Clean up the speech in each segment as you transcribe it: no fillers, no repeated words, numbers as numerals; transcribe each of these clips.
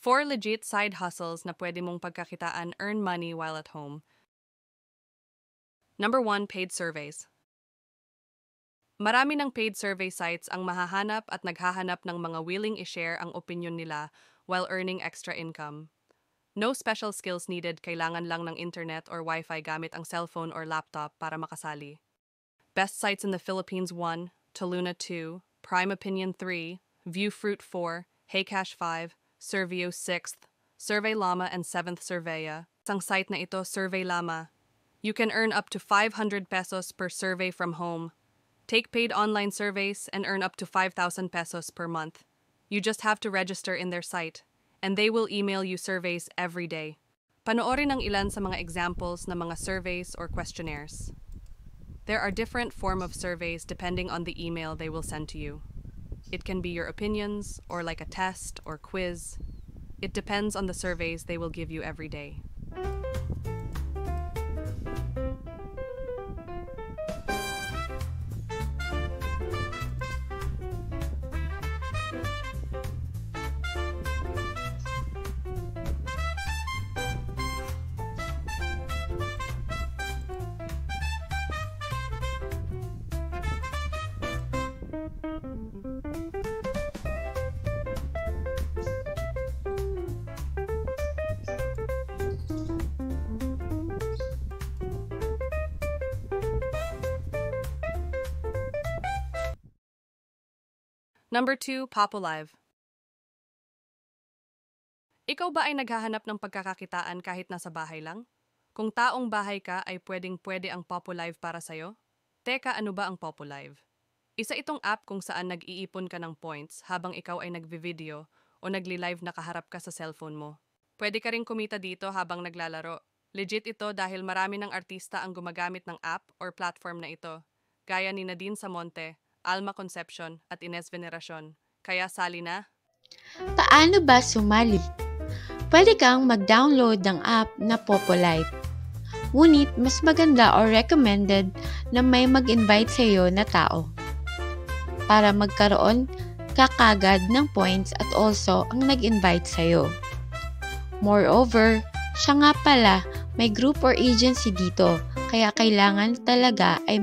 4 legit side hustles na pwede mong pagkakitaan, earn money while at home. Number 1, paid surveys. Marami ng paid survey sites ang mahahanap at naghahanap ng mga willing i-share ang opinion nila while earning extra income. No special skills needed, kailangan lang ng internet or wifi gamit ang cellphone or laptop para makasali. Best sites in the Philippines: 1, Toluna 2, Prime Opinion 3, Viewfruit 4, Heycash 5, Surveo 6th, Survey Llama and 7th Surveya. Ang site na ito, Survey Llama. You can earn up to 500 pesos per survey from home. Take paid online surveys and earn up to 5,000 pesos per month. You just have to register in their site, and they will email you surveys every day. Panoorin ang ilan sa mga examples ng mga surveys or questionnaires. There are different form of surveys depending on the email they will send to you. It can be your opinions, or like a test or quiz. It depends on the surveys they will give you every day. Number 2, Popolive. Ikaw ba ay naghahanap ng pagkakakitaan kahit nasa bahay lang? Kung taong bahay ka ay pwedeng-pwede ang Popolive para sa'yo? Teka, ano ba ang Popolive? Isa itong app kung saan nag-iipon ka ng points habang ikaw ay nagvi-video o nagli-live nakaharap ka sa cellphone mo. Pwede ka ring kumita dito habang naglalaro. Legit ito dahil marami ng artista ang gumagamit ng app or platform na ito, gaya ni Nadine Samonte, Alma Concepcion at Ines Veneracion. Kaya sali na! Paano ba sumali? Pwede kang mag-download ng app na Popolive. Ngunit mas maganda or recommended na may mag-invite sa iyo na tao para magkaroon ka kagad ng points at also ang nag-invite sa iyo. Moreover, siya nga pala may group or agency dito, kaya kailangan talaga ay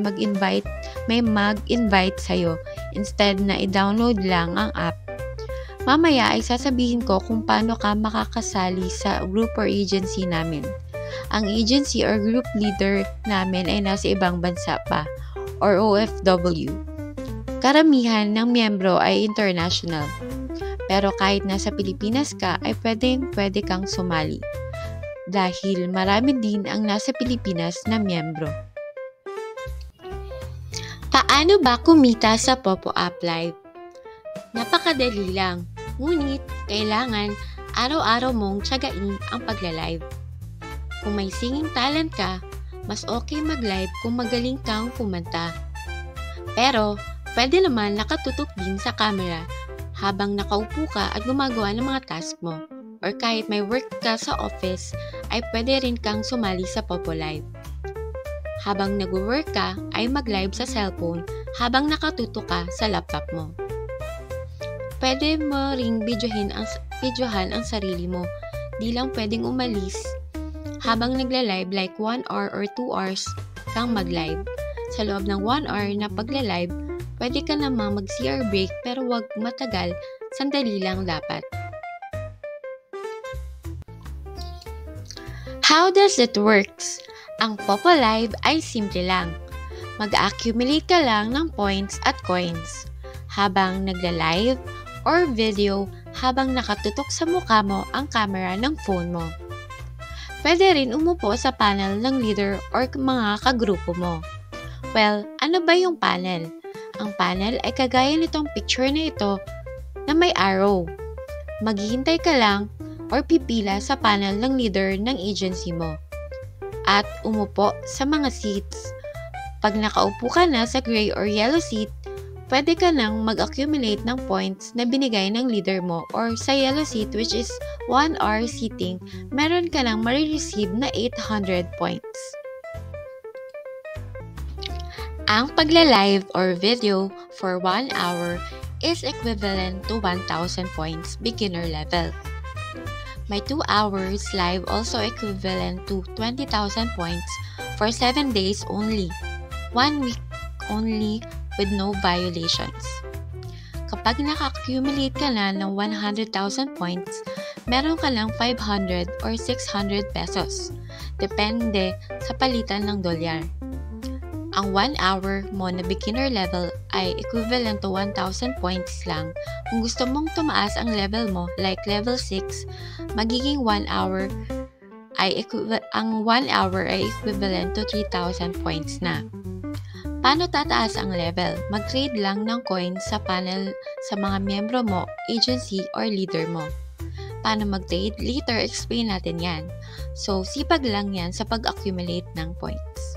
may mag-invite sa'yo instead na i-download lang ang app. Mamaya ay sasabihin ko kung paano ka makakasali sa group or agency namin. Ang agency or group leader namin ay nasa ibang bansa pa or OFW. Karamihan ng miyembro ay international. Pero kahit nasa Pilipinas ka ay pwede kang sumali. Dahil marami din ang nasa Pilipinas na miyembro. Paano ba kumita sa Popo App Live? Napakadali lang, ngunit kailangan araw-araw mong tiyagain ang pagla-live. Kung may singing talent ka, mas okay mag-live kung magaling kang kumanta. Pero, pwede naman nakatutok din sa camera habang nakaupo ka at gumagawa ng mga task mo. Or kahit may work ka sa office, ay pwede rin kang sumali sa Popo Live. Habang nag-work ka, ay mag-live sa cellphone habang nakatutok ka sa laptop mo. Pwede mo ring videohan ang sarili mo. Di lang pwedeng umalis habang nagla-live like 1 hour or 2 hours kang mag-live. Sa loob ng 1 hour na pagla-live, pwede ka namang mag-CR break pero wag matagal, sandali lang dapat. How does it works? Ang Popo Live ay simple lang. Mag-accumulate ka lang ng points at coins habang nagla-live or video habang nakatutok sa mukha mo ang camera ng phone mo. Pwede rin umupo sa panel ng leader or mga kagrupo mo. Well, ano ba yung panel? Ang panel ay kagaya nitong picture na ito na may arrow. Maghihintay ka lang or pipila sa panel ng leader ng agency mo at umupo sa mga seats. Pag nakaupo ka na sa gray or yellow seat, pwede ka nang mag-accumulate ng points na binigay ng leader mo or sa yellow seat which is 1 hour seating, meron ka nang marireceive na 800 points. Ang pagla-live or video for 1 hour is equivalent to 1,000 points beginner level. My 2 hours live also equivalent to 20,000 points for 7 days only, 1 week only with no violations. Kapag naka-accumulate ka na ng 100,000 points, meron ka lang 500 or 600 pesos, depende sa palitan ng dolyar. Ang 1 hour mo na beginner level ay equivalent to 1,000 points lang. Kung gusto mong tumaas ang level mo, like level 6, magiging 1 hour ay ang 1 hour ay equivalent to 3,000 points na. Paano tataas ang level? Mag-trade lang ng coins sa panel sa mga miyembro mo, agency, or leader mo. Paano mag-trade? Later, explain natin yan. So, sipag lang yan sa pag-accumulate ng points.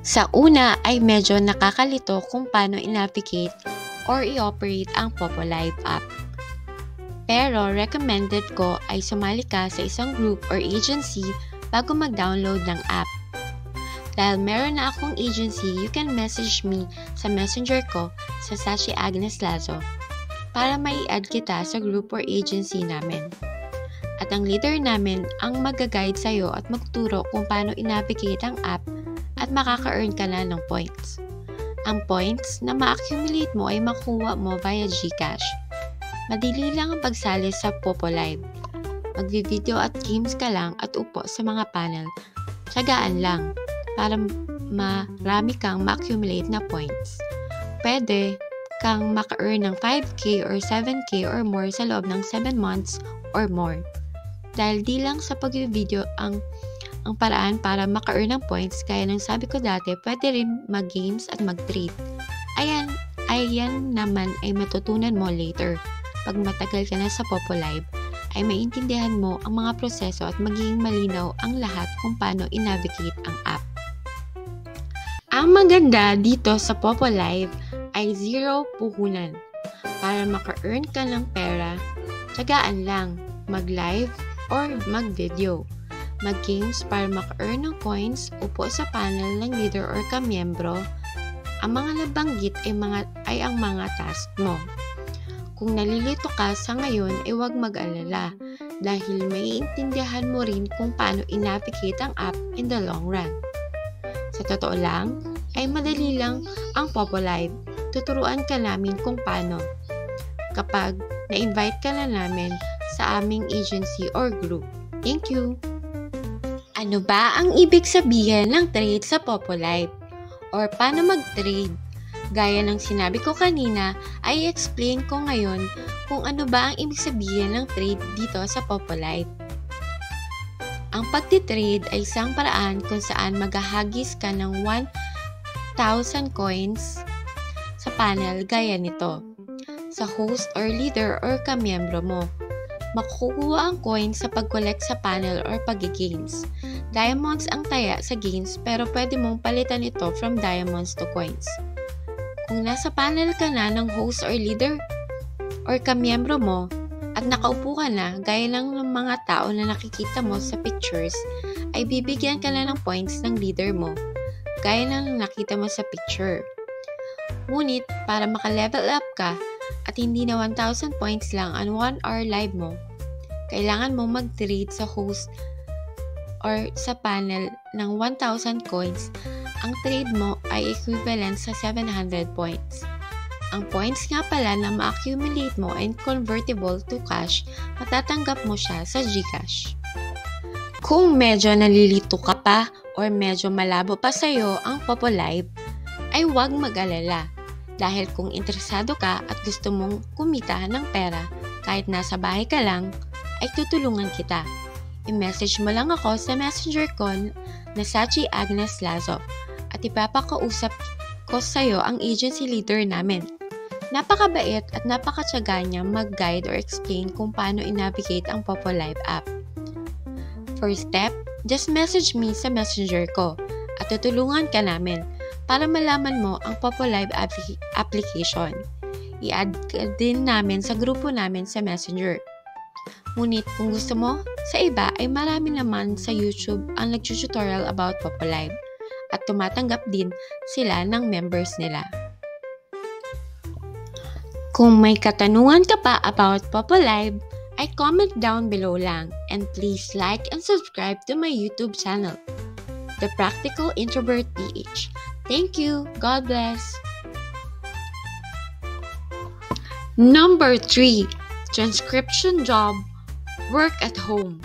Sa una ay medyo nakakalito kung paano i-navigate or i-operate ang Popolive app. Pero recommended ko ay sumali ka sa isang group or agency bago mag-download ng app. Dahil meron na akong agency, you can message me sa messenger ko sa Sachi Agnes Lazo para mai-add kita sa group or agency namin. At ang leader namin ang mag-guide sa'yo at magturo kung paano i-navigate ang app at makaka-earn ka na ng points. Ang points na ma-accumulate mo ay makuha mo via GCash. Madali lang ang pagsali sa Popolive. Magvi-video at games ka lang at upo sa mga panel. Tiyagaan lang para marami kang ma-accumulate na points. Pwede kang maka-earn ng 5K or 7K or more sa loob ng 7 months or more. Dahil di lang sa pag-video ang paraan para maka-earn ng points, kaya nang sabi ko dati, pwede rin mag-games at mag-trade. Ayan naman ay matutunan mo later. Pag matagal ka na sa Popolive, ay maintindihan mo ang mga proseso at magiging malinaw ang lahat kung paano i-navigate ang app. Ang maganda dito sa Popolive ay zero puhunan. Para maka-earn ka ng pera, tiyagaan lang, mag-live or mag-video. Mag-games para maka-earn ng coins, upo sa panel ng leader or kamiyembro. Ang mga nabanggit ay ang mga task mo. Kung nalilito ka sa ngayon, ay huwag mag-alala dahil maiintindihan mo rin kung paano i-navigate ang app in the long run. Sa totoo lang, ay madali lang ang Popolive. Tuturuan ka namin kung paano kapag na-invite ka na namin sa aming agency or group. Thank you! Ano ba ang ibig sabihin ng trade sa Popolive? Or paano mag-trade? Gaya ng sinabi ko kanina, ay explain ko ngayon kung ano ba ang ibig sabihin ng trade dito sa Popolive. Ang pagtitrade ay isang paraan kung saan maghahagis ka ng 1,000 coins sa panel gaya nito. Sa host or leader or kamiyembro mo. Makukuha ang coins sa pag-collect sa panel or pag-games. Diamonds ang taya sa games pero pwede mong palitan ito from diamonds to coins. Kung nasa panel ka na ng host or leader or kamiyembro mo at nakaupo ka na gaya ng mga tao na nakikita mo sa pictures, ay bibigyan ka na ng points ng leader mo gaya ng nakita mo sa picture. Ngunit para maka-level up ka at hindi na 1,000 points lang ang 1 hour live mo, kailangan mo mag-trade sa host or sa panel ng 1,000 coins. Ang trade mo ay equivalent sa 700 points. Ang points nga pala na ma-accumulate mo and convertible to cash, matatanggap mo siya sa GCash. Kung medyo nalilito ka pa or medyo malabo pa sa'yo ang Popolive, ay huwag mag-alala. Dahil kung interesado ka at gusto mong kumita ng pera kahit nasa bahay ka lang, ay tutulungan kita. I-message mo lang ako sa messenger ko na Sachi Agnes Lazo at ipapakausap ko sa'yo ang agency leader namin. Napakabait at napakatyaga niya mag-guide or explain kung paano i-navigate ang Popolive app. First step, just message me sa messenger ko at tutulungan ka namin para malaman mo ang Popolive application. I-add ka din namin sa grupo namin sa messenger. Ngunit kung gusto mo, sa iba ay marami naman sa YouTube ang nag-tutorial about Popolive at tumatanggap din sila ng members nila. Kung may katanungan ka pa about Popolive, ay comment down below lang, and please like and subscribe to my YouTube channel, The Practical Introvert PH. Thank you. God bless. Number 3. Transcription job. Work at home.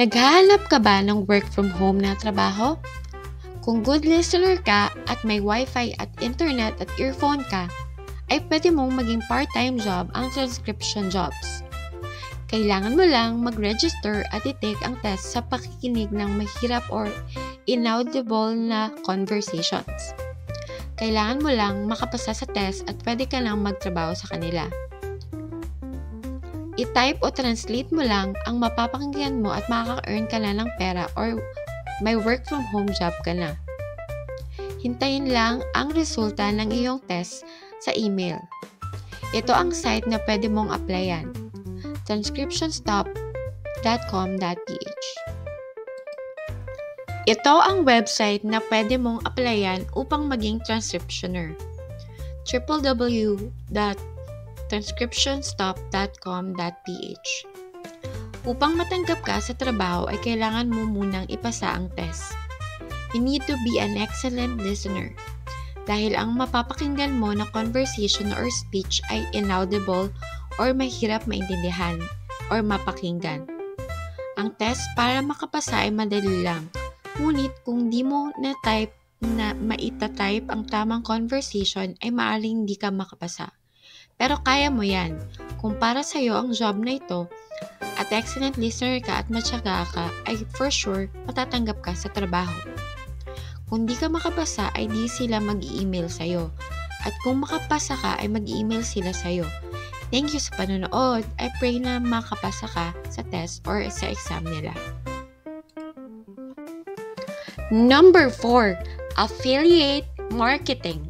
Naghahanap ka ba ng work from home na trabaho? Kung good listener ka at may wifi at internet at earphone ka, ay pwede mong maging part-time job ang transcription jobs. Kailangan mo lang mag-register at i-take ang test sa pakikinig ng mahirap or inaudible na conversations. Kailangan mo lang makapasa sa test at pwede ka nang magtrabaho sa kanila. I-type o translate mo lang ang mapapakinggan mo at makaka-earn ka na ng pera or may work from home job ka na. Hintayin lang ang resulta ng iyong test sa email. Ito ang site na pwede mong applyan. transcriptionstop.com.ph. Ito ang website na pwede mong applyan upang maging transcriptioner. www.transcriptionstop.com.ph. Upang matanggap ka sa trabaho ay kailangan mo munang ipasa ang test. You need to be an excellent listener dahil ang mapapakinggan mo na conversation or speech ay inaudible or mahirap maintindihan or mapakinggan. Ang test para makapasa ay madali lang, ngunit kung di mo na-type na maita-type ang tamang conversation ay maaaring di ka makapasa. Pero kaya mo yan. Kung para sa'yo ang job na ito, at excellent listener ka at matyaga ka, ay for sure matatanggap ka sa trabaho. Kung di ka makapasa ay di sila mag-i-email sa'yo. At kung makapasa ka ay mag-i-email sila sa'yo. Thank you sa panonood. I pray na makapasa ka sa test or sa exam nila. Number 4. Affiliate Marketing.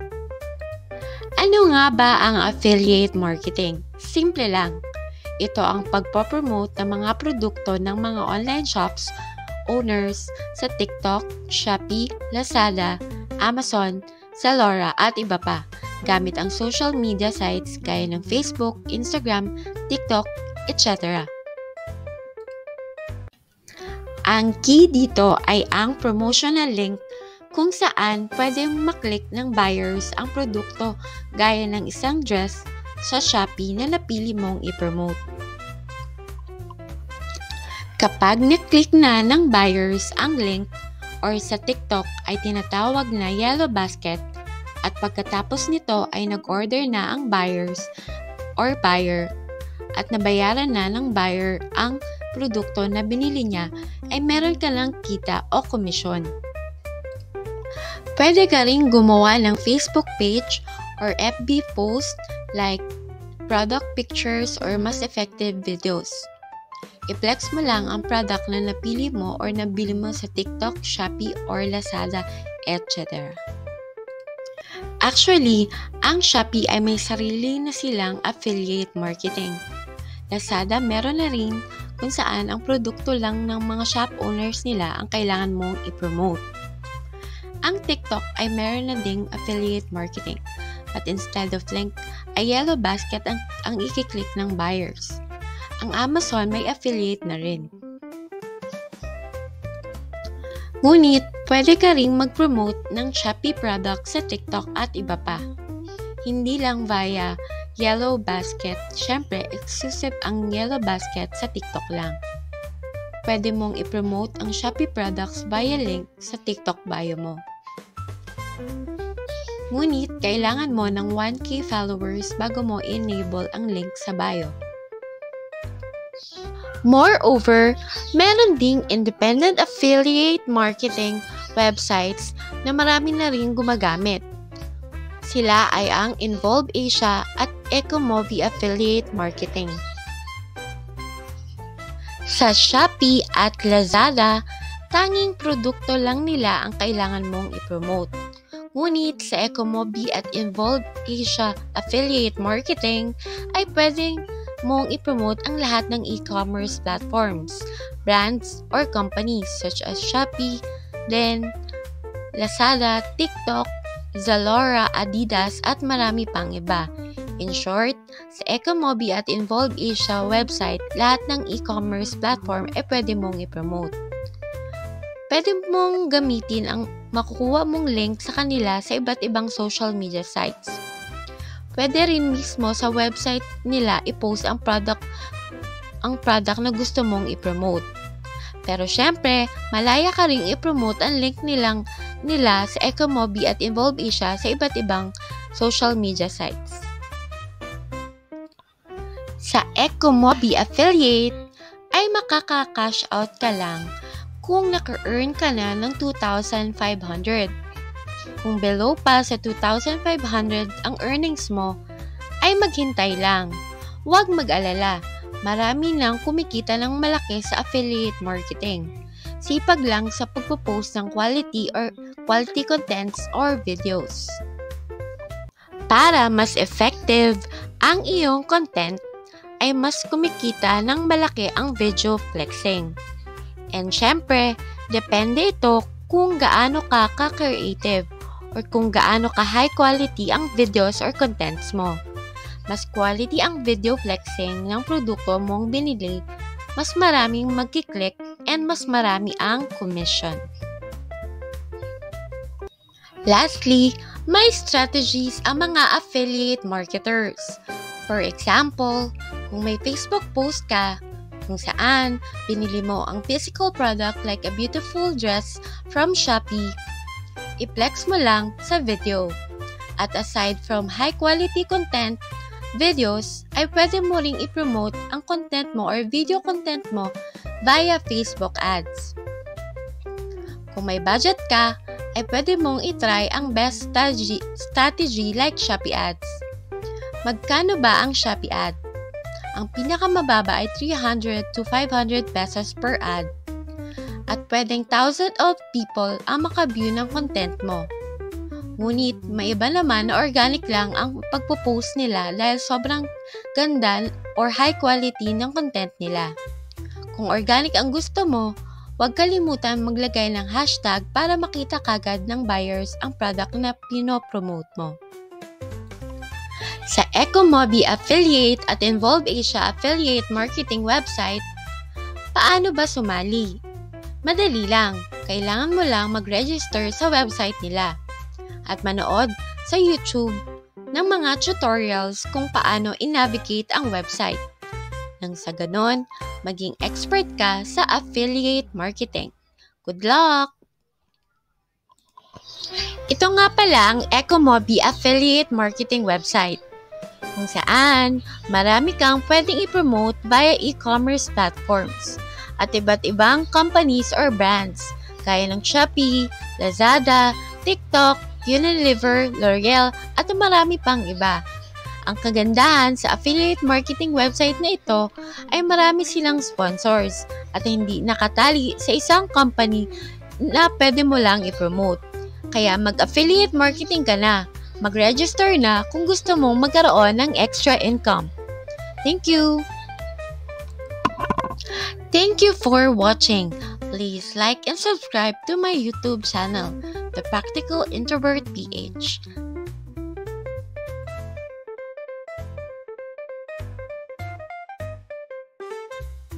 Ano nga ba ang affiliate marketing? Simple lang. Ito ang pagpopromote ng mga produkto ng mga online shops, owners sa TikTok, Shopee, Lazada, Amazon, Zalora at iba pa gamit ang social media sites gaya ng Facebook, Instagram, TikTok, etc. Ang key dito ay ang promotional link kung saan pwedeng maklik ng buyers ang produkto gaya ng isang dress sa Shopee na napili mong i-promote. Kapag na-click na ng buyers ang link or sa TikTok ay tinatawag na yellow basket at pagkatapos nito ay nag-order na ang buyers or buyer at nabayaran na ng buyer ang produkto na binili niya ay meron ka lang kita o komisyon. Pwede ka ring gumawa ng Facebook page or FB post like product pictures or mas effective videos. I-flex mo lang ang product na napili mo or nabili mo sa TikTok, Shopee, or Lazada, etc. Actually, ang Shopee ay may sarili na silang affiliate marketing. Lazada meron na rin kung saan ang produkto lang ng mga shop owners nila ang kailangan mong i-promote. Ang TikTok ay meron na ding affiliate marketing, but instead of link, ay yellow basket ang i-click ng buyers. Ang Amazon may affiliate na rin. Ngunit, pwede ka ring mag-promote ng Shopee product sa TikTok at iba pa. Hindi lang via yellow basket, syempre exclusive ang yellow basket sa TikTok lang. Pwede mong i-promote ang Shopee products via link sa TikTok bio mo. Ngunit, kailangan mo ng 1K followers bago mo enable ang link sa bio. Moreover, meron ding independent affiliate marketing websites na marami na rin gumagamit. Sila ay ang Involve Asia at Ecomovie Affiliate Marketing. Sa Shopee at Lazada, tanging produkto lang nila ang kailangan mong i-promote. Ngunit sa Ecomovie at Involve Asia Affiliate Marketing ay pwedeng mong i-promote ang lahat ng e-commerce platforms, brands, or companies such as Shopee, then Lazada, TikTok, Zalora, Adidas at marami pang iba. In short, sa Ecomobi at Involve Asia website, lahat ng e-commerce platform ay pwede mong i-promote. Pwede mong gamitin ang makukuha mong link sa kanila sa iba't ibang social media sites. Pwede rin mismo sa website nila i-post ang product na gusto mong i-promote. Pero syempre, malaya ka ring i-promote ang link nila sa Ecomobi at Involve Asia sa iba't ibang social media sites. Sa Ecomobi affiliate ay makaka-cash out ka lang kung naka-earn ka na ng 2,500. Kung below pa sa 2,500 ang earnings mo, ay maghintay lang. Huwag mag-alala, marami nang kumikita ng malaki sa affiliate marketing. Sipag lang sa pagpo-post ng quality contents or videos. Para mas effective ang iyong content, ay mas kumikita ng malaki ang video flexing. And syempre, depende ito kung gaano ka ka-creative or kung gaano ka high quality ang videos or contents mo. Mas quality ang video flexing ng produkto mong binili, mas maraming magkiklik and mas marami ang commission. Lastly, may strategies ang mga affiliate marketers. For example, kung may Facebook post ka kung saan binili mo ang physical product like a beautiful dress from Shopee, i-flex mo lang sa video. At aside from high quality content, videos, ay pwede mo ring i-promote ang content mo or video content mo via Facebook ads. Kung may budget ka, ay pwede mong itry ang best strategy like Shopee ads. Magkano ba ang Shopee ad? Ang pinakamababa ay 300 to 500 pesos per ad. At pwedeng thousands of people ang maka-view ng content mo. Ngunit, may iba naman na organic lang ang pagpo-post nila dahil sobrang ganda or high quality ng content nila. Kung organic ang gusto mo, huwag kalimutan maglagay ng hashtag para makita kagad ng buyers ang product na pinopromote mo. Sa Ecomobi affiliate at Involve Asia affiliate marketing website, paano ba sumali? Madali lang, kailangan mo lang mag-register sa website nila at manood sa YouTube ng mga tutorials kung paano i-navigate ang website. Nang sa ganon, maging expert ka sa affiliate marketing. Good luck! Ito nga pala ang Ecomobi affiliate marketing website, kung saan marami kang pwedeng i-promote via e-commerce platforms at iba't ibang companies or brands gaya ng Shopee, Lazada, TikTok, Unilever, L'Oreal at marami pang iba. Ang kagandahan sa affiliate marketing website na ito ay marami silang sponsors at hindi nakatali sa isang company na pwede mo lang i-promote. Kaya mag-affiliate marketing ka na. Mag-register na kung gusto mong magkaroon ng extra income. Thank you! Thank you for watching. Please like and subscribe to my YouTube channel, The Practical Introvert PH.